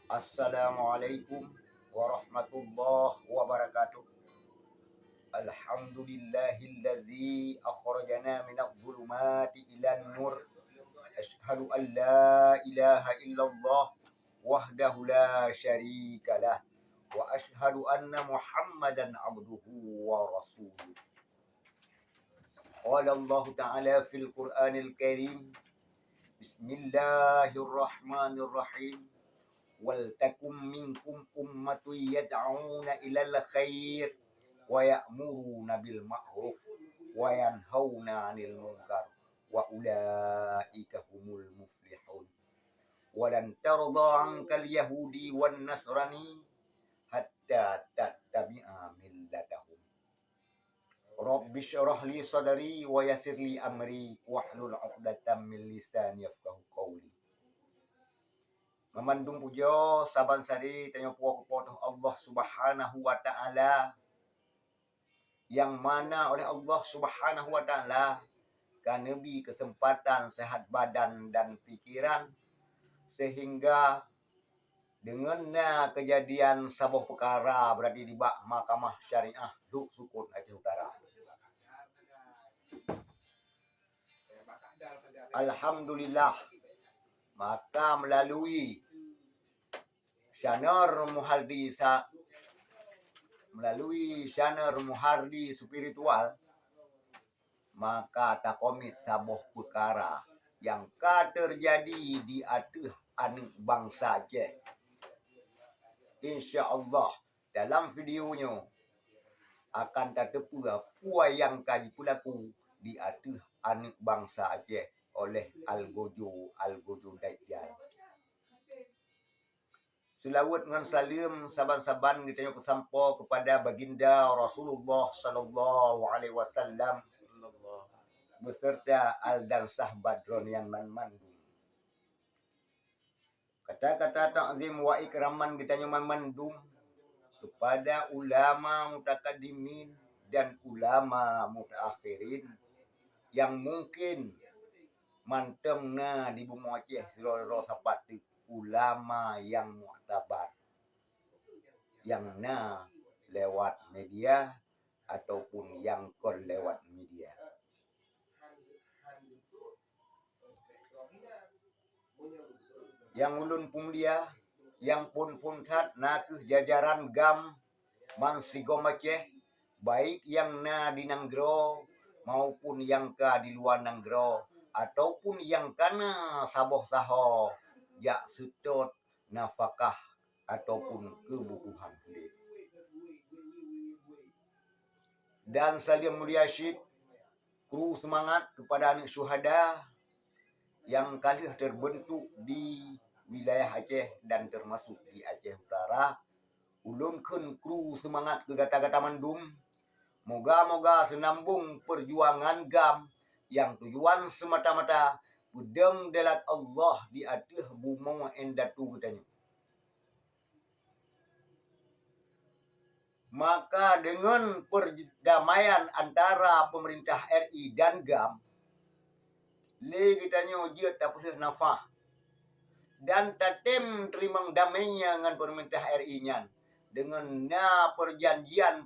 Assalamualaikum warahmatullahi wabarakatuh. Alhamdulillahilladzi akhrajana minadh dhulumati ilan nur. Asyhadu an la ilaha illallah wahdahu la syarikalah wa asyhadu anna Muhammadan abduhu wa rasuluh. Qala Allah Ta'ala fil Qur'anil Karim. Bismillahirrahmanirrahim. Wal takum minkum ummatun yad'una ilal khair wa ya'muruna bil ma'ruf wa yanhauna 'anil munkar wa ulaika humul muflihun. Walan tarda 'ankal yahudi wan nasrani hatta tattabi'a millatahum. Rabbi syrah li sadri wa yassir li amri wahlul 'uqdatam min lisani yafqahu qawli. Memandung puja saban sari tanya puak kepada Allah Subhanahu wa taala, yang mana oleh Allah Subhanahu wa taala kan nabi kesempatan sehat badan dan pikiran, sehingga dengan kejadian sabuh perkara berarti di bak Mahkamah Syariah Duk Sukun Aceh Utara. Alhamdulillah, maka melalui channel Muhardi spiritual, maka tak komit sabuh perkara yang terjadi di atas anak bangsa Aceh. InsyaAllah dalam videonya akan tertepu apa yang kaji pelaku di atas anak bangsa Aceh oleh Al-Gojo Dajjal. Selawat dengan salam saban-saban kita kesampo kepada baginda Rasulullah sallallahu alaihi wasallam beserta al dan sahabat yang mandum. Kata-kata ta'zim wa ikraman kita mandum kepada ulama mutakaddimin dan ulama mutaakhirin yang mungkin mantemna di bumi Aceh siro sapati ulama yang mu'tabar, yang lewat media ataupun yang lewat media. Yang ulun pun dia, yang pun tat ke jajaran gam Mansigom Aceh, baik yang di Nanggro maupun yang di luar Nanggro, ataupun yang kana saboh saho ya sutut nafkah ataupun kebutuhan hidup. Dan saling mulia syid kru semangat kepada anak syuhada yang kali terbentuk di wilayah Aceh dan termasuk di Aceh Utara. Ulun kru semangat ke gata-gata mandum, moga-moga senambung perjuangan gam yang tujuan semata-mata udang delat Allah di atas bumi endatu katanya. Maka dengan perdamaian antara pemerintah RI dan GAM, kitanya ujiat tak boleh nafah dan tatem terima damainya dengan pemerintah RI-nya dengan perjanjian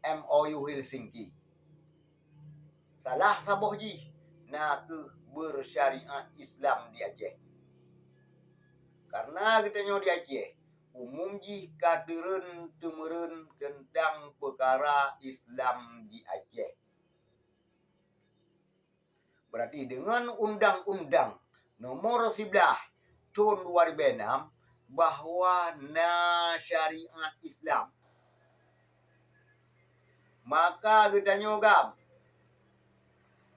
MOU Helsinki. Salah saboh ji ke bersyariat Islam di Aceh. Karena kitanya di Aceh umum ji kadiren temeren tentang perkara Islam di Aceh. Berarti dengan undang-undang nomor 11 tahun 2006 bahwa syariat Islam, maka kitanya gam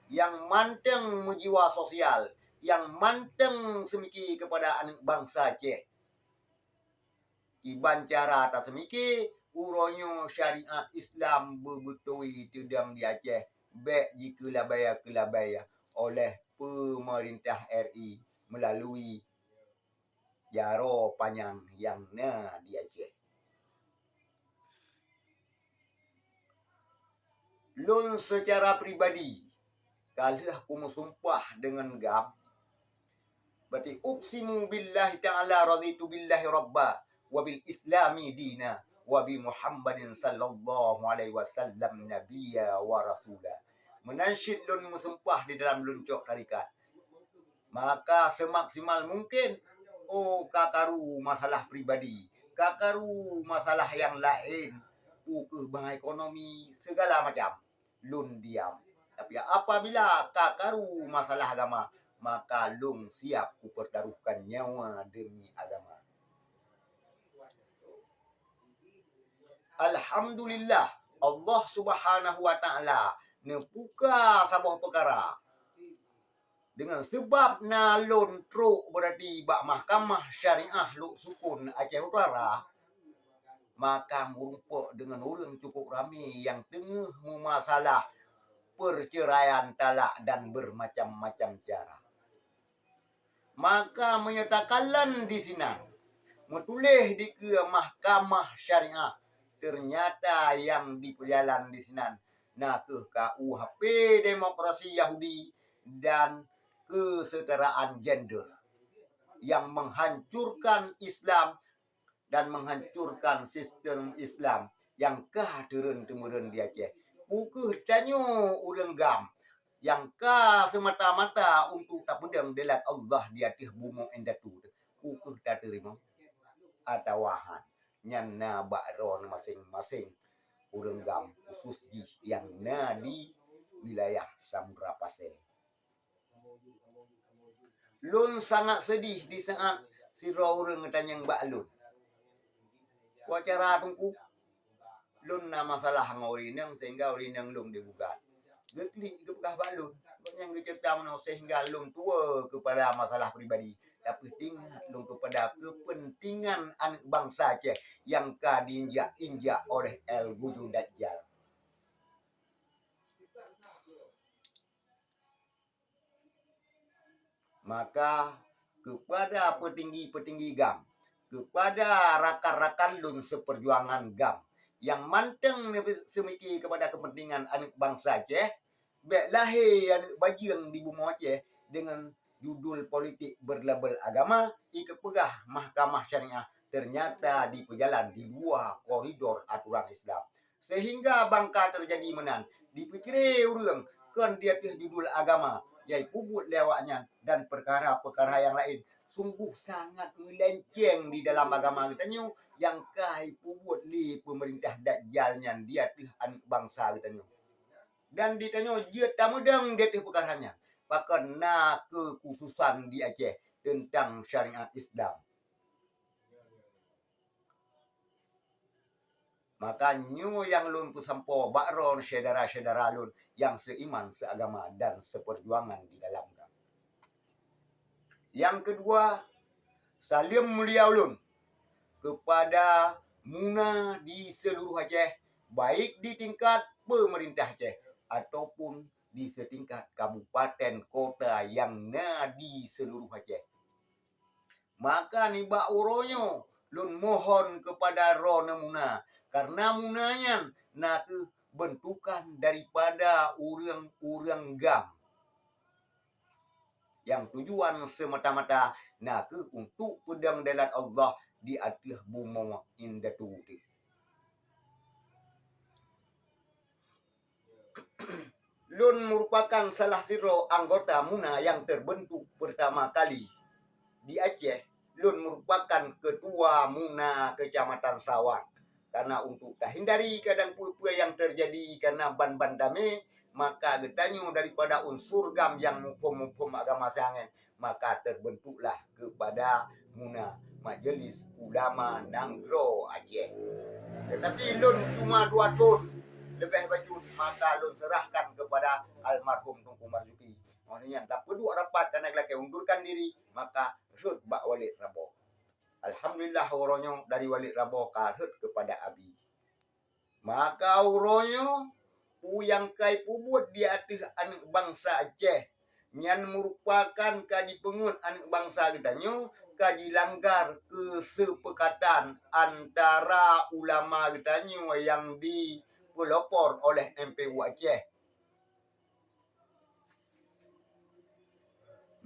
yang manteng menjiwa sosial, yang manteng semiki kepada anak bangsa Aceh. Iban cara atas semiki uronyo syariat Islam berbetui tudang di Aceh baik jika kelabaya oleh pemerintah RI melalui jaro panjang yang di Aceh. Lun secara pribadi, kalau aku sumpah dengan GAM, Berarti uqsimu billahi ta'ala raditu billahi rabba wa bil islami dina wa bi Muhammadin sallallahu alaihi wasallam nabiyya wa rasula. Menansyid dan mensumpah di dalam luncuk tarikat. Maka semaksimal mungkin kakaru masalah pribadi, kakaru masalah yang lain, bang ekonomi segala macam lun diam. Tapi apabila kakaru masalah agama, maka lung siap kupertaruhkan nyawa demi agama. Alhamdulillah Allah Subhanahu wa taala nepuka sabuh perkara dengan sebab nalon truk berarti bak mahkamah syariah Luk Sukun Aceh Utara, maka merumpuk dengan orang cukup ramai yang tengah memasalah perceraian talak dan bermacam-macam cara. Maka menyatakanlah di sini, metulis di ke mahkamah syariah, ternyata yang diperjalan di sini nah ke KUHP demokrasi Yahudi dan kesetaraan gender yang menghancurkan Islam dan menghancurkan sistem Islam yang kah turun-temurun di Aceh. Buku tanyo urang gam yang ka semata-mata untuk tak pedang delat Allah di atas bumi endatu. Buku tak terima atawahan nyana bakron masing-masing urang gam khusus yang na di wilayah Samudra Pasir. Lun sangat sedih di saat si orang tanya Mbak Lun. Wacara tungku lun na masalah ngorinang sehingga orinang lun digugat. Geklik kepekah Mbak Lun. Yang cerita sehingga lun tua kepada masalah pribadi. Tapi ingat lun kepada kepentingan anak bangsa Aceh yang diinjak-injak oleh El Guju Dajjal. Maka kepada petinggi-petinggi GAM, kepada rakan-rakan lun seperjuangan GAM yang manteng semiki kepada kepentingan anak bangsa Aceh, baik lahir anak bajiang di bumi Aceh dengan judul politik berlabel agama, ikepegah mahkamah syariah ternyata diperjalan di luar koridor aturan Islam. Sehingga bangka terjadi menan, dipikiri orang kan dia judul agama, yai pubut lewatnya dan perkara-perkara yang lain sungguh sangat melenceng di dalam agama kita nyu yang kai pubut di pemerintah dajjalnya dia anak bangsa kita nyu. Dan ditanya dia tamudang dia perkaranya bahkan nak kekhususan di Aceh tentang syariat Islam. Makanya yang lun pusampo bakron saudara-saudara lun yang seiman, seagama dan seperjuangan di dalamnya. Yang kedua, salim mulia ulun kepada Muna di seluruh Aceh, baik di tingkat pemerintah Aceh ataupun di setingkat kabupaten kota yang na di seluruh Aceh. Maka ni bak uronyo lun mohon kepada Rona Muna karena munanya nak bentukan daripada urang-urang GAM yang tujuan semata-mata nak untuk pedang dalat Allah di atas bumi indatu. Lun merupakan salah siro anggota Muna yang terbentuk pertama kali di Aceh. Lun merupakan ketua Muna Kecamatan Sawang. Karena untuk hindari kadang pua yang terjadi karena ban-ban damai, maka getanyo daripada unsur GAM yang mukum-mukum agama sangen, maka terbentuklah kepada Muna Majelis Ulama Nanggro Aceh. Tetapi lun cuma 2 tahun lebih bajut, maka lun serahkan kepada almarhum Tunku Marzuki. Maksudnya tak perlu rapat karena laki undurkan diri, maka sud bak Walid Rabo. Alhamdulillah uronyo dari Walid Rabo karhut kepada Abi. Maka uronyo yang kai pubut di atas anak bangsa Aceh. Yang merupakan kaji pengut anak bangsa kita nyo, kaji langgar kesepakatan antara ulama kita nyo yang dipelopor oleh MPU Aceh.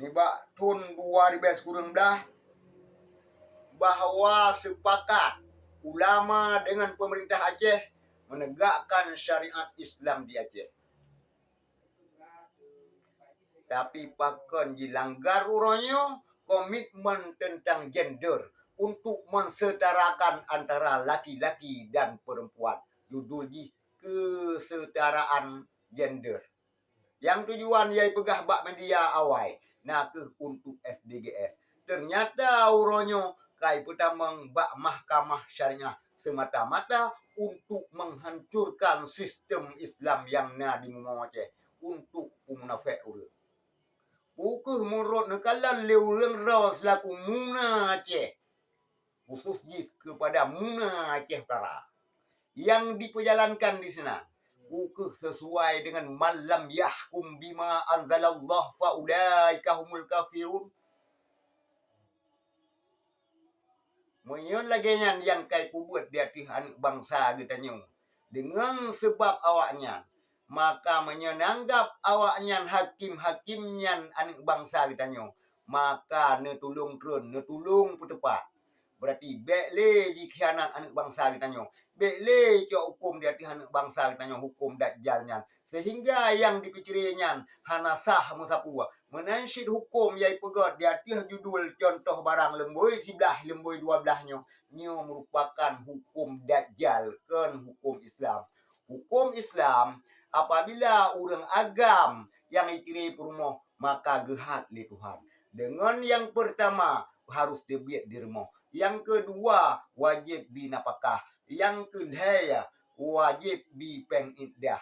Nibak tahun 2019 bahwa sepakat ulama dengan pemerintah Aceh menegakkan syariat Islam di Aceh. Tapi pakon dilanggar uronyo komitmen tentang gender untuk mensetarakan antara laki-laki dan perempuan. Judul di kesetaraan gender. Yang tujuan yai pegah bak media awai. Nah ke untuk SDGs. Ternyata uronyo kai pertamang bak mahkamah syariah semata-mata untuk menghancurkan sistem Islam yang na di Aceh untuk pemunafik urut. Ukuh murut nekalan leureng raw selaku Muna Aceh. Khususnya kepada Muna Aceh Utara. Yang diperjalankan di sana. Ukuh sesuai dengan malam yahkum bima anzalallah faulaika humul kafirun. Menyon lagi yang kai kubut di hati anak bangsa getanya. Dengan sebab awaknya. Maka menyenanggap awaknya hakim-hakimnya anak bangsa getanya. Maka netulung kerun, netulung petepat. Berarti bekle jikhianat anak bangsa getanya. Bekle ke hukum di hati anak bangsa getanya hukum dajjalnya. Sehingga yang dipikirinya hanasah musapua. Menansyid hukum yai pegot di hati judul contoh barang lemboi 11 lemboi 12 nyo merupakan hukum dajjal kan hukum Islam. Hukum Islam apabila orang agam yang ikiri perumoh maka gehat li Tuhan. Dengan yang pertama harus tebiat dirmo. Yang kedua wajib binapakah. Yang kedua wajib bipeng iddah.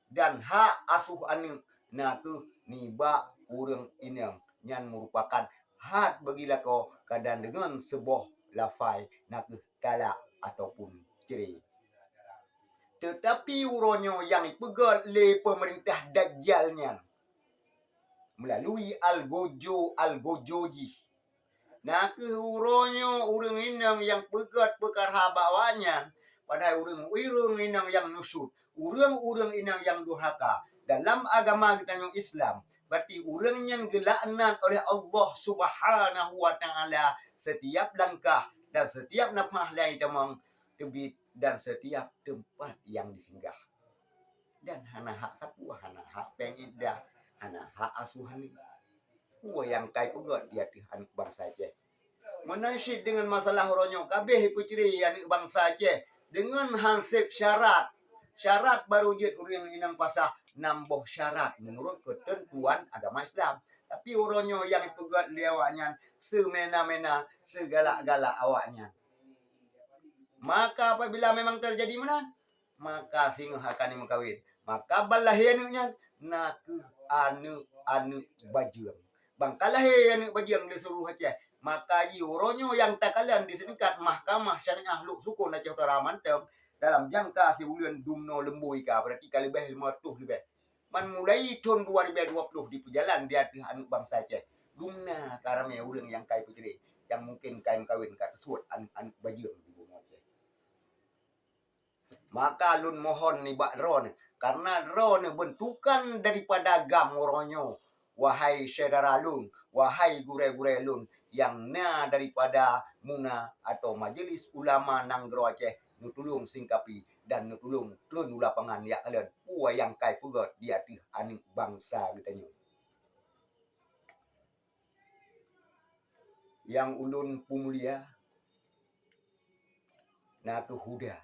Dan hak asuh anu na tu niba urang inang yang merupakan hak bagilah kau kadang dengan sebuah lafai nak talak ataupun cerai. Tetapi uronyo yang dipegat oleh pemerintah dajjalnya melalui Al-Gojoji. Nah ke uronyo urang inang yang pegat perkara bawanya pada urang inang yang nusut, urang inang yang durhaka dalam agama kita yang Islam. Berarti urang yang gelaknat oleh Allah Subhanahu wa taala setiap langkah dan setiap nafas yang temang tebit dan setiap tempat yang disinggah. Dan hana hak sapua, hana hak pengiddah, hana hak asuhan. Kuwa yang kai pegot dia anak bangsa Aceh. Menansyid dengan masalah ronyo kabeh peceri anak bangsa Aceh dengan hansip syarat. Syarat baru jid urang inang pasah namboh syarat menurut ketentuan agama Islam. Tapi uronyo yang pegat liawaknya semena-mena segala-gala awaknya. Maka apabila memang terjadi menan, maka singa akan mengkawin. Maka balahiannya nak anu bajuang. Bangkalah anu bajuang di seluruh Aceh. Maka uronyo yang takalan disingkat mahkamah syariah luk sukun Aceh Utara Mantap dalam jangka sebulan dumno lembui ka berarti kali lebih 500 lebih. Man mulai tahun 2020 di perjalanan di hati anak bangsa Aceh. Dumna karame ulang yang kai peceri yang mungkin kain kawin kata suat anak bajuang di bumi Aceh. Maka lun mohon ni bak ron karena ron bentukan daripada gam oronyo. Wahai saudara lun, wahai gure-gure lun yang na daripada Muna atau Majelis Ulama Nanggro Aceh nutulung singkapi dan nutulung trun lapangan ya kalian puwa yang kai pegot di hati anak bangsa getanya. Yang ulun pumulia na kehuda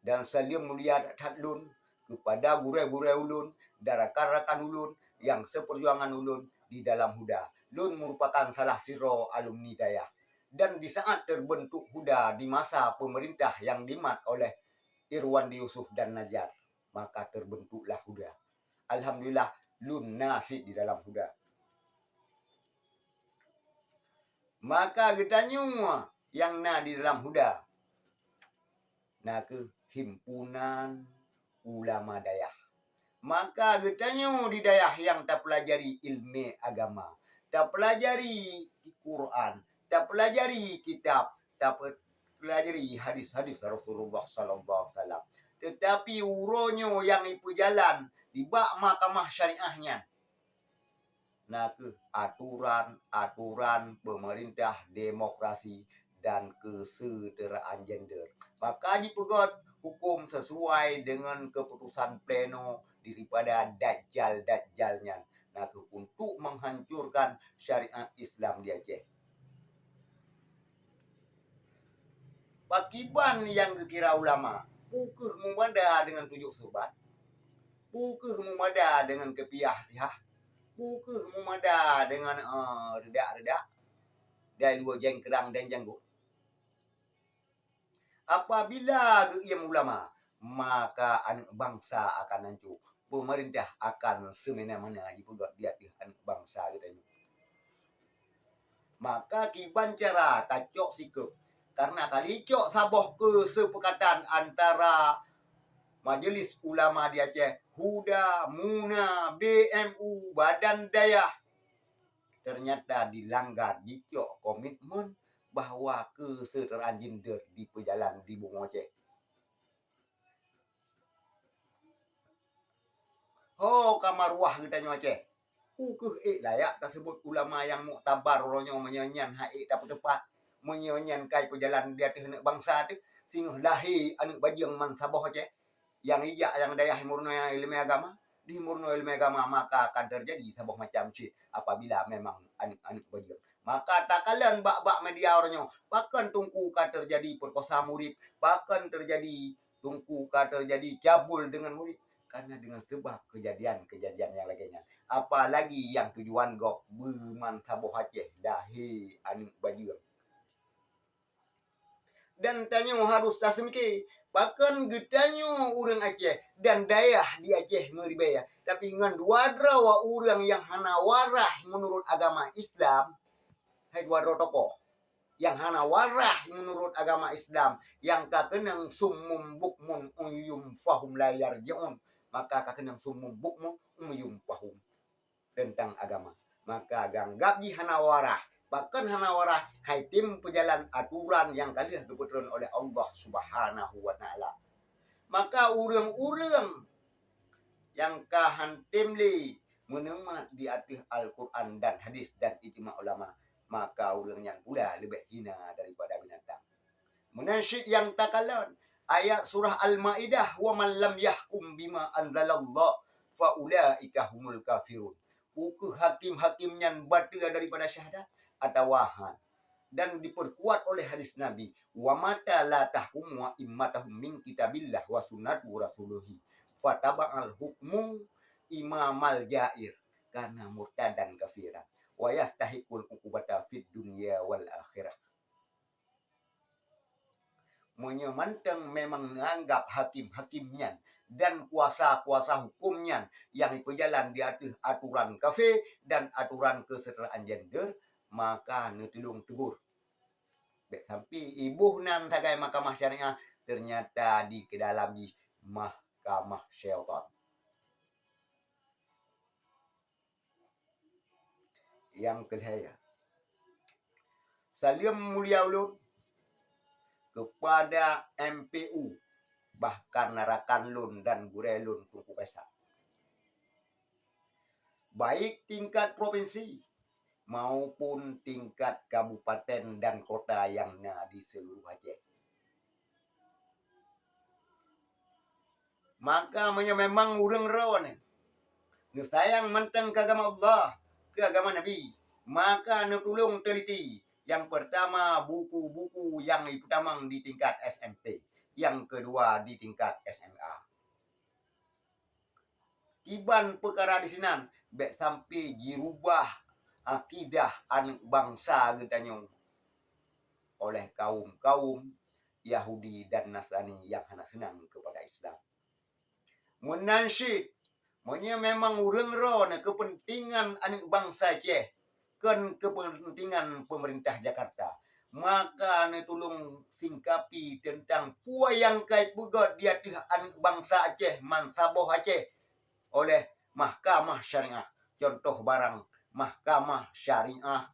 dan salim mulia tatlun kepada gure-gure ulun, rakan-rakan ulun yang seperjuangan ulun di dalam huda. Lun merupakan salah siro alumni daya. Dan di saat terbentuk huda di masa pemerintah yang dimat oleh Irwandi Yusuf dan Najjar, maka terbentuklah huda. Alhamdulillah lun nasi di dalam huda. Maka getanya yang na di dalam huda. Nah ke himpunan ulama dayah. Maka getanya di dayah yang tak pelajari ilmu agama, tak pelajari Quran, tak pelajari kitab, tak pelajari hadis-hadis Rasulullah sallallahu alaihi wasallam. Tetapi uronyo yang ipu jalan di bak mahkamah syariahnya. nah ke aturan pemerintah demokrasi dan kesejahteraan gender. Maka dipegot hukum sesuai dengan keputusan pleno daripada dajjal-dajjalnya. Nah, untuk menghancurkan syariat Islam di Aceh. Pakiban yang kekira ulama, pukeh mumada dengan tujuh sobat, pukeh mumada dengan kepiah sihah, pukeh mumada dengan redak-redak, dari dua jengkerang dan janggut. Apabila geiem ulama, maka anak bangsa akan hancur. Pemerintah akan semena-mena dipegot dia anak bangsa katanya. Maka kiban cara tacok sikap. Karena kali cok saboh kesepakatan antara Majelis Ulama di Aceh, Huda, Muna, BMU, Badan Daya, ternyata dilanggar dicok komitmen bahwa kesetaraan gender di pejalan di Bung Aceh. Oh, kamaruah katanya Aceh. Layak tersebut ulama yang muktabar ronyo menyanyian haik dapat tepat menyanyian kai pejalan di atas anak bangsa tu singguh lahi anak bajang man saboh Aceh yang ijak yang daya murno ilmu agama di murno ilmu agama maka akan terjadi saboh macam cik apabila memang anak bajang. Maka tak kalian bak-bak media orangnya bahkan tungku kan terjadi perkosa murid, bahkan terjadi tungku kan terjadi cabul dengan murid karena dengan sebab kejadian-kejadian yang lainnya. Apalagi yang tujuan gok berman saboh Aceh dahi anu bajur. Dan tanya harus tasmike bahkan getanyo orang Aceh dan dayah di Aceh meribaya tapi ngan dua drawa orang yang hana warah menurut agama Islam hai dua tokoh yang hana warah menurut agama Islam yang kakenang summum bukmun uyum fahum layar jaun maka kakenang summum bukmun uyum fahum tentang agama. Maka ganggap di hanawarah. Bahkan hanawarah hai tim pejalan aturan yang kalian kebetulan oleh Allah Subhanahu wa taala. Maka urang-urang yang kahantim li menemat di atas Al-Quran dan hadis dan ijma ulama, maka urang yang pula lebih hina daripada binatang. Menansyid yang takalan ayat surah Al-Maidah wa man lam yahkum bima anzalallah fa ulaika humul kafirun. Buku hakim-hakimnya batal daripada syahadat atau wahan dan diperkuat oleh hadis Nabi wa mata la tahkum wa immatahum min kitabillah wa sunnatu rasuluhi fataba'al hukmu imamal jair karena murtad dan kafiran wa yastahiqul uqubata fid dunya wal akhirah. Menyemantang memang menganggap hakim-hakimnya dan kuasa-kuasa hukumnya yang berjalan di atas aturan kafe dan aturan kesetaraan gender, maka netulung tegur. Sampai ibu nan tagai mahkamah syariah ternyata di ke dalam di mahkamah syaitan. Yang kedua, salim mulia ulun kepada MPU bahkan narakan lun dan gurelun tungku pesa. Baik tingkat provinsi maupun tingkat kabupaten dan kota yang ada di seluruh Aceh. Maka memang urang rawan nu sayang mentang ke agama Allah, ke agama Nabi, maka nu tulung teliti. Yang pertama buku-buku yang pertama di tingkat SMP, yang kedua di tingkat SMA. Iban perkara di sini bek sampai dirubah akidah anak bangsa getanya oleh kaum-kaum Yahudi dan Nasrani yang hanya senang kepada Islam. Menansyid, memang urang ron kepentingan anak bangsa Aceh kan kepentingan pemerintah Jakarta. Maka tolong singkapi tentang puai yang kait bugat di atas anak bangsa Aceh, Mansaboh Aceh oleh mahkamah syariah. Contoh barang mahkamah syariah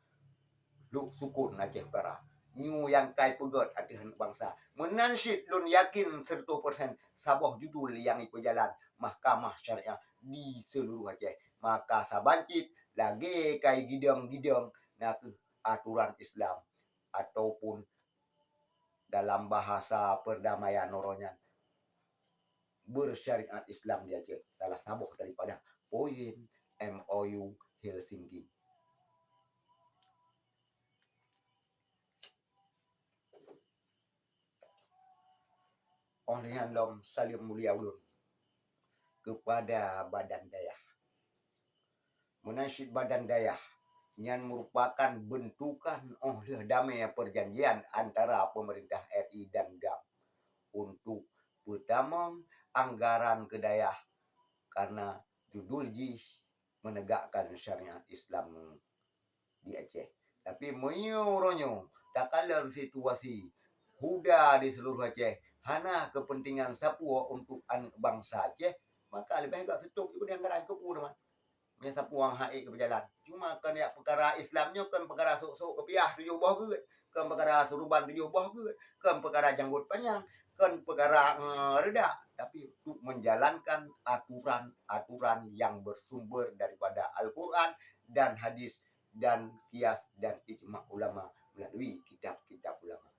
Luk Sukun Aceh Utara. New yang kai pegot atas anak bangsa. Menansyid lun yakin 100% saboh judul yang berjalan mahkamah syariah di seluruh Aceh. Maka sabancit lagi kai gidang-gidang nak aturan Islam ataupun dalam bahasa perdamaian noronya bersyariat Islam dia je salah sabuh daripada poin MOU Helsinki. Oleh yang lom salim mulia ulun kepada badan daya. Munasyid badan daya yang merupakan bentukan oleh damai perjanjian antara pemerintah RI dan GAM untuk pertama anggaran kedaya karena judul ji menegakkan syariat Islam di Aceh. Tapi menyoronyo tak kalah situasi huda di seluruh Aceh hana kepentingan Sapua untuk anak bangsa Aceh, maka lebih agak setuk itu di anggaran kepu teman. Punya Sapua yang haik ke berjalan. Cuma kan ya perkara Islamnya kan perkara sok-sok kepiah tujuh buah ke, kan perkara suruban tujuh buah ke, kan perkara janggut panjang, kan perkara reda, tapi untuk menjalankan aturan-aturan yang bersumber daripada Al-Quran dan hadis dan kias dan ijma ulama melalui kitab-kitab ulama.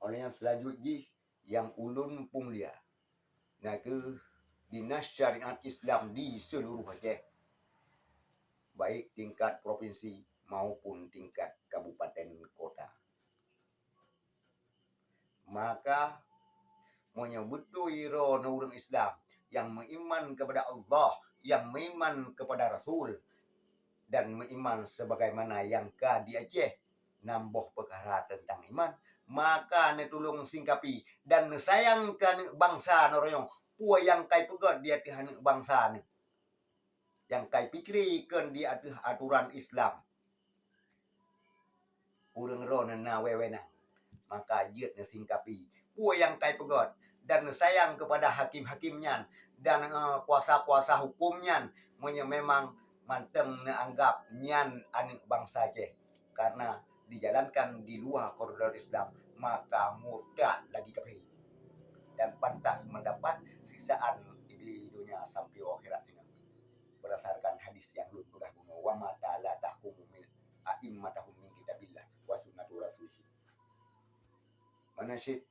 Oleh yang selanjutnya yang ulun punglia nah ke dinas syariat Islam di seluruh Aceh, baik tingkat provinsi maupun tingkat kabupaten kota. Maka menyebutui orang Islam yang beriman kepada Allah, yang beriman kepada Rasul, dan beriman sebagaimana yang di Aceh nambah perkara tentang iman, maka ne tulung singkapi dan ne sayangkan bangsa noroyong pua yang kai pegot dia tihan bangsa ni yang kai pikirkan dia aturan Islam urang ron na wewena, maka jeut ne singkapi pua yang kai pegot dan ne sayang kepada hakim-hakimnya dan kuasa-kuasa hukumnya memang manteng ne anggap nyan anak bangsa Aceh karena dijalankan di luar koridor Islam, maka murtad lagi kafir dan pantas mendapat siksaan di dunia sampai akhirat sini berdasarkan hadis yang lu sudah bunuh wa ma ta'ala tahkumu min a'immatahum min kitabillah wa sunnatur rasulih. Manasyid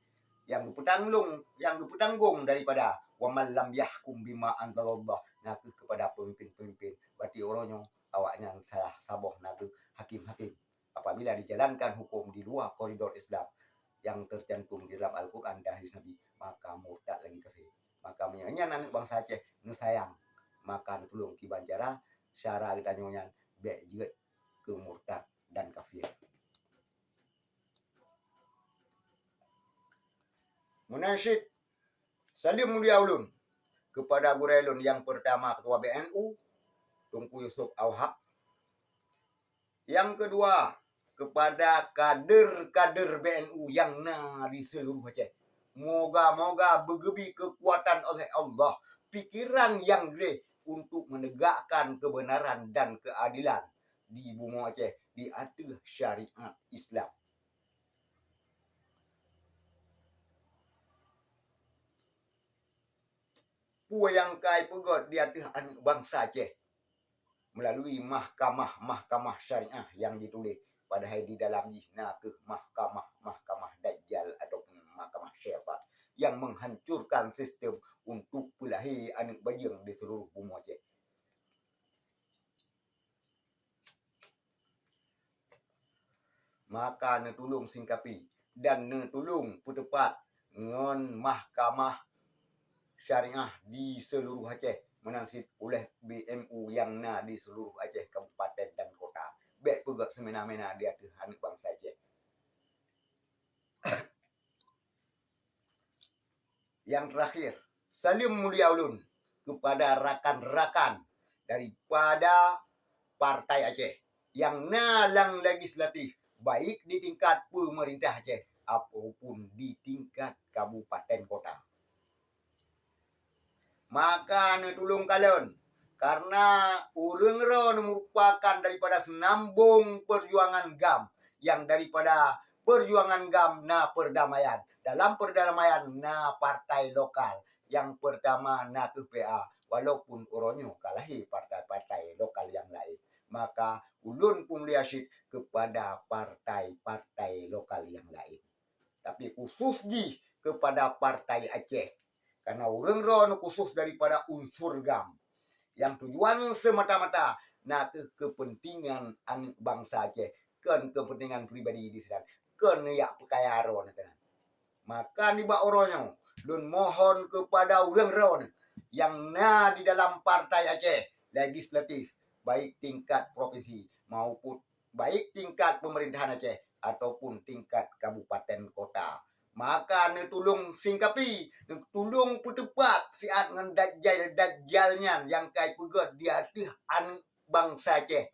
yang bertanggung daripada wa man lam yahkum bima anzalallah nak kepada pemimpin-pemimpin berarti orangnya awaknya salah saboh nak hakim-hakim apabila dijalankan hukum di luar koridor Islam yang tercantum di dalam Al-Quran dan hadis Nabi, maka murtad lagi kafir. Maka menyanya anak bangsa Aceh nu sayang, maka tulung ki banjara syara kita nyonya be jeut ke murtad dan kafir. Munasyid salim mulia ulun kepada gurailun yang pertama ketua BNU Tunku Yusuf Auhak, yang kedua kepada kader-kader BNU yang di seluruh Aceh. Moga-moga bergebi kekuatan oleh Allah, pikiran yang gede untuk menegakkan kebenaran dan keadilan di bumi Aceh di atas syariat Islam. Pua yang kai pegot di atas anak bangsa Aceh melalui mahkamah syariah yang ditulis pada hari di dalam jihna ke mahkamah Dajjal ataupun mahkamah syaitan yang menghancurkan sistem untuk pelahir anak bajang di seluruh bumi Aceh. Maka ne tulung singkapi dan ne tulung putepat ngon mahkamah syariah di seluruh Aceh menansit oleh BMU yang di seluruh Aceh kabupaten dan kota. Baik pegot semena-mena dia ke anak bangsa Aceh. Yang terakhir, salim mulia ulun kepada rakan-rakan daripada Partai Aceh yang nalang legislatif baik di tingkat pemerintah Aceh ataupun di tingkat kabupaten kota. Maka ne tulung kalon karena urang ron merupakan daripada senambung perjuangan GAM yang daripada perjuangan gam na perdamaian. Dalam perdamaian na partai lokal. Yang pertama na ke PA. Walaupun orangnya kalahi partai-partai lokal yang lain. Maka ulun pun liasyid kepada partai-partai lokal yang lain. Tapi khusus di kepada partai Aceh. Karena orang ron khusus daripada unsur gam. Yang tujuan semata-mata na kepentingan bangsa Aceh. Kan kepentingan pribadi di sana. Kan ya pekayaro. Maka ni ba orangnya. Dan mohon kepada orang ron yang na di dalam partai Aceh legislatif, baik tingkat provinsi maupun baik tingkat pemerintahan Aceh ataupun tingkat kabupaten kota. Maka ne tulung singkapi, ne tulung putepat siat dengan dajjalnya yang kai pegot di hati an bangsa Aceh.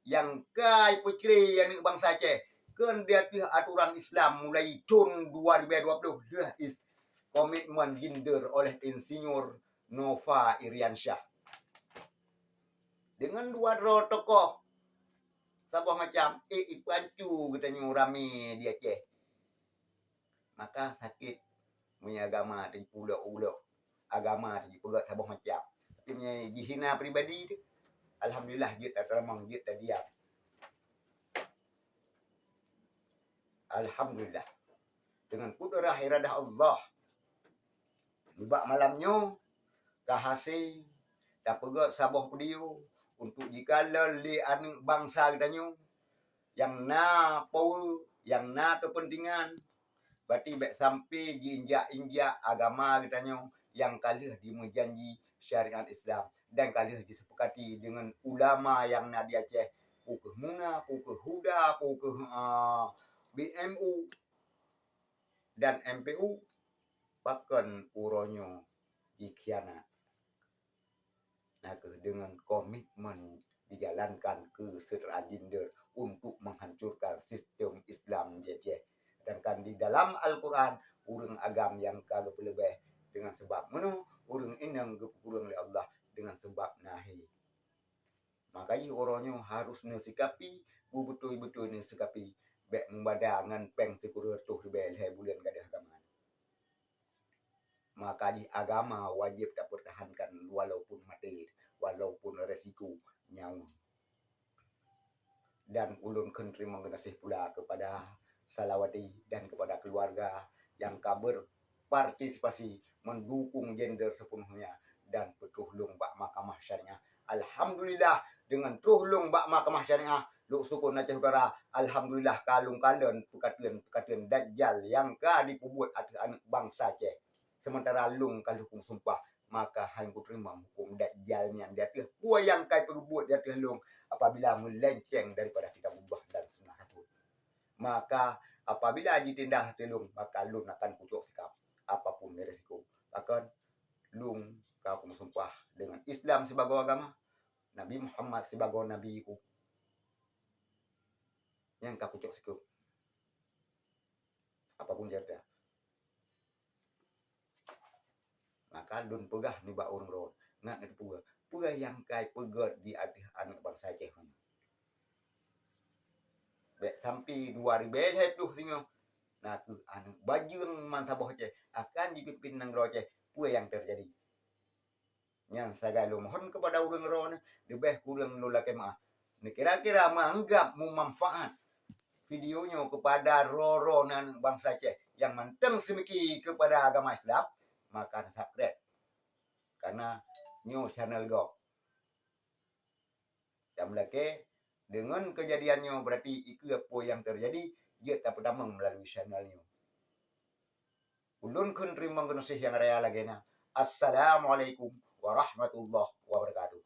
Yang kai peceri yang bangsa Aceh. Kan dia aturan Islam mulai tahun 2020 dia is komitmen gender oleh Insinyur Nova Iriansyah. Dengan dua tokoh sabah macam ipancu katanya rame di Aceh. Maka sakit punya agama di pulau-pulau agama di pulau sabah macam. Tapi punya dihina pribadi tu. Alhamdulillah dia tak teremang, dia tak diam. Alhamdulillah. Dengan kudrah iradah Allah. Dibak malamnya kahasi tak pegat sabah pediu untuk jika li anak bangsa katanya yang na power, yang na kepentingan berarti baik sampai injak agama katanya yang kalah dimenjanji syariat Islam dan kalah disepakati dengan ulama yang na di Aceh pukul Muna, pukul Huda, pukul BMU dan MPU bahkan uronyo dikhianat. Nah, dengan komitmen dijalankan kesetaraan gender untuk menghancurkan sistem Islam di Aceh. Dan kan di dalam Al-Quran, urang agam yang kagak lebih dengan sebab mana urang inang kurang oleh Allah dengan sebab nahi. Makanya orangnya harus nasikapi, betul-betul nasikapi, baik membadangan peng sekurang tuh lebih bulan gadah agama. Maka di agama wajib tak pertahankan walaupun mati, walaupun resiko nyawa. Dan ulun kentri mengenasih pula kepada Salawati dan kepada keluarga yang kabar partisipasi mendukung gender sepenuhnya dan petuhlung bak mahkamah syariah. Alhamdulillah dengan tuhlung bak mahkamah syariah lu sukun Aceh Utara. Alhamdulillah kalung kalen pekatian dajjal yang ka dipubuat anak bangsa Aceh. Sementara lung kalau hukum sumpah maka hang terima hukum dajjalnya dia tu gua yang kai perbuat dia tu lung apabila melenceng daripada kitab ubah dan sunnah rasul. Maka apabila ditindak telung maka lung akan pucuk sikap apapun resiko. Bahkan lung kau hukum sumpah dengan Islam sebagai agama, Nabi Muhammad sebagai nabi ku. Yang kau pucuk sikap apapun dia. Maka dun pegah ni ba orang ron nak ni pegah yang kai pegat di anak bangsa Aceh. Baik sampai 2000 tu singo nah tu anak bajung man sabah Aceh akan dipimpin nang ro Aceh apa yang terjadi. Yang saya mohon kepada orang ron lebih kurang nolak maaf. Ni kira-kira menganggap memanfaat videonya kepada ro nan bangsa Aceh yang mentang semiki kepada agama Islam maka subscribe karena new channel go. Jam lagi dengan kejadiannya berarti itu apa yang terjadi dia tak berdamang melalui channelnya. Ulun kun terima kasih yang raya lagi na. Assalamualaikum warahmatullahi wabarakatuh.